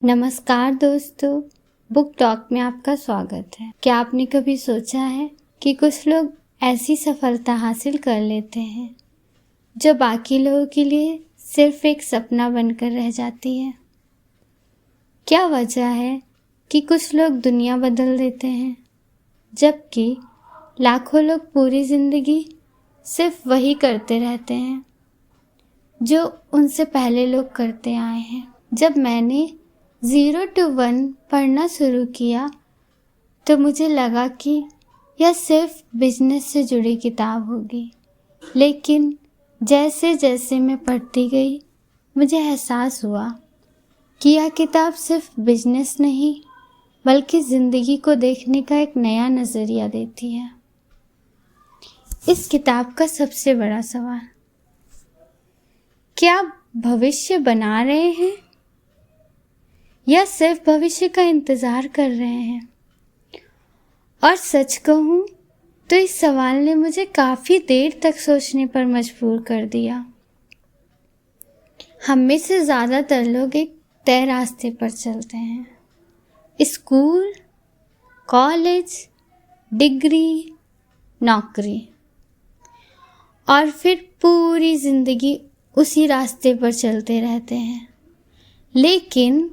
नमस्कार दोस्तों, book talk में आपका स्वागत है। क्या आपने कभी सोचा है कि कुछ लोग ऐसी सफलता हासिल कर लेते हैं जो बाकी लोगों के लिए सिर्फ एक सपना बनकर रह जाती है? क्या वजह है कि कुछ लोग दुनिया बदल देते हैं जबकि लाखों लोग पूरी ज़िंदगी सिर्फ वही करते रहते हैं जो उनसे पहले लोग करते आए हैं? जब मैंने 0 to 1 पढ़ना शुरू किया तो मुझे लगा कि यह सिर्फ बिजनेस से जुड़ी किताब होगी, लेकिन जैसे जैसे मैं पढ़ती गई मुझे एहसास हुआ कि यह किताब सिर्फ बिजनेस नहीं बल्कि ज़िंदगी को देखने का एक नया नज़रिया देती है। इस किताब का सबसे बड़ा सवाल, क्या आप भविष्य बना रहे हैं या सिर्फ भविष्य का इंतज़ार कर रहे हैं? और सच कहूँ तो इस सवाल ने मुझे काफ़ी देर तक सोचने पर मजबूर कर दिया। हम में से ज़्यादातर लोग एक तय रास्ते पर चलते हैं, स्कूल, कॉलेज, डिग्री, नौकरी, और फिर पूरी ज़िंदगी उसी रास्ते पर चलते रहते हैं। लेकिन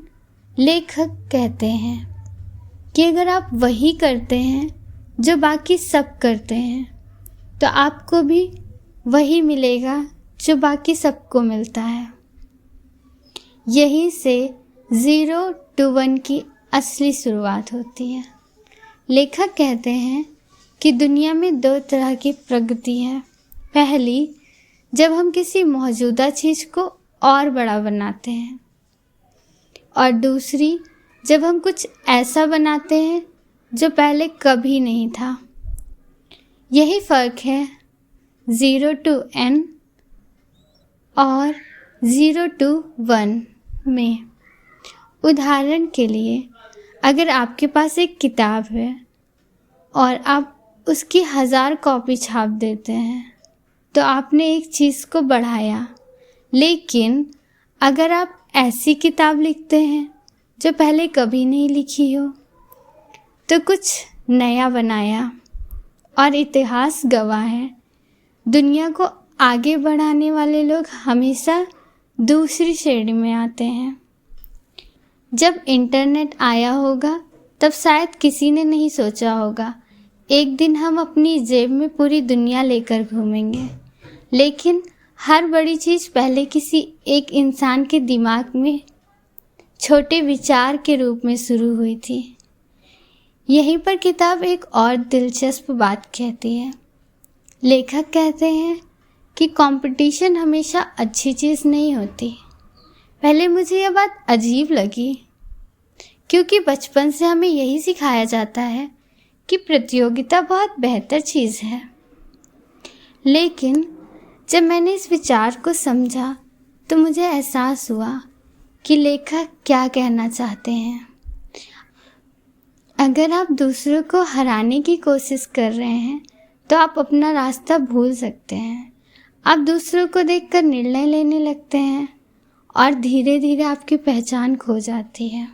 लेखक कहते हैं कि अगर आप वही करते हैं जो बाकी सब करते हैं तो आपको भी वही मिलेगा जो बाकी सबको मिलता है। यहीं से 0 to 1 की असली शुरुआत होती है। लेखक कहते हैं कि दुनिया में 2 तरह की प्रगति है। पहली, जब हम किसी मौजूदा चीज़ को और बड़ा बनाते हैं, और दूसरी, जब हम कुछ ऐसा बनाते हैं जो पहले कभी नहीं था। यही फ़र्क है 0 to N और 0 to 1 में। उदाहरण के लिए, अगर आपके पास एक किताब है और आप उसकी 1000 कॉपी छाप देते हैं तो आपने एक चीज़ को बढ़ाया। लेकिन अगर आप ऐसी किताब लिखते हैं जो पहले कभी नहीं लिखी हो तो कुछ नया बनाया। और इतिहास गवाह है, दुनिया को आगे बढ़ाने वाले लोग हमेशा दूसरी श्रेणी में आते हैं। जब इंटरनेट आया होगा तब शायद किसी ने नहीं सोचा होगा एक दिन हम अपनी जेब में पूरी दुनिया लेकर घूमेंगे। लेकिन हर बड़ी चीज़ पहले किसी एक इंसान के दिमाग में छोटे विचार के रूप में शुरू हुई थी। यहीं पर किताब एक और दिलचस्प बात कहती है। लेखक कहते हैं कि कंपटीशन हमेशा अच्छी चीज़ नहीं होती। पहले मुझे यह बात अजीब लगी क्योंकि बचपन से हमें यही सिखाया जाता है कि प्रतियोगिता बहुत बेहतर चीज़ है। लेकिन जब मैंने इस विचार को समझा तो मुझे एहसास हुआ कि लेखक क्या कहना चाहते हैं। अगर आप दूसरों को हराने की कोशिश कर रहे हैं तो आप अपना रास्ता भूल सकते हैं। आप दूसरों को देखकर निर्णय लेने लगते हैं और धीरे धीरे आपकी पहचान खो जाती है।